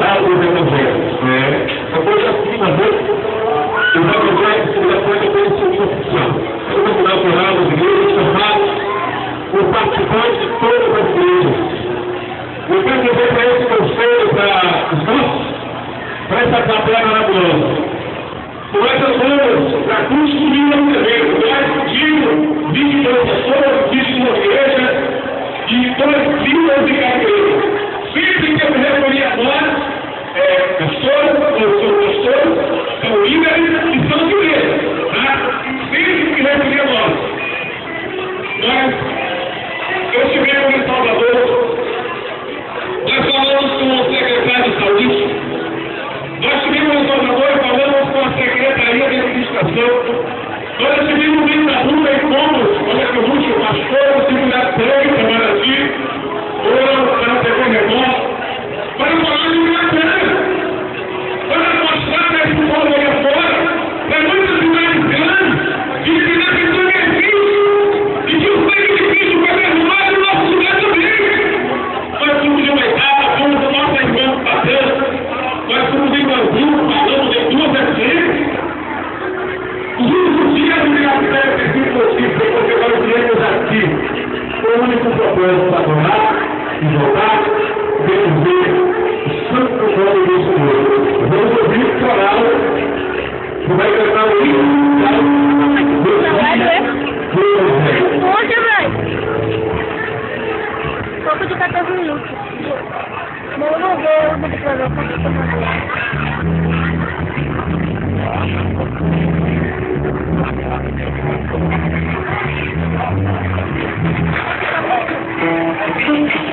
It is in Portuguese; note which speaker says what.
Speaker 1: usar os evangélicos, né? A coisa acima dele, os evangélicos, segunda coisa, tem sua função. Eu vou mudar o canal das igrejas, chamados por participantes de todas as igrejas. Eu quero dizer para esse conselho, para os nossos, para essa capela maravilhosa. Nós andamos para construir um evento, nós pedimos 22 pessoas, 20 na igreja e 2 vidas de cada igreja. Sempre que eu me referi a nós, pastores, eu sou pastor, são líderes e são de igreja. Tá? Sempre que me referi a nós. Eu estivemos em Salvador, nós falamos com o secretário de saúde, nós estivemos em Salvador e falamos com a Secretaria de Administração, nós estivemos em Itaúna e fomos, olha que o último pastor, o segundo três, semana aqui, foram para a TV Remoto, para falar de Inglaterra, para mostrar para esse povo aí fora, para muitas cidades grandes, de que na questão é difícil, e que o sangue de Cristo vai derrubar no nosso lugar também. Nós somos de uma etapa, fomos o nosso irmão batendo, nós somos em Brasil, falamos de 2 vertentes. Os últimos dias do ministério tem sido possível, porque nós viemos aqui com o único propósito para adorar e voltar, defender o santo nome do Senhor. Vamos ouvir o coral que vai cantar o hino do
Speaker 2: Onde, velho? Pouco de 14 minutos. Não, eu não vou fazer o que eu vou fazer.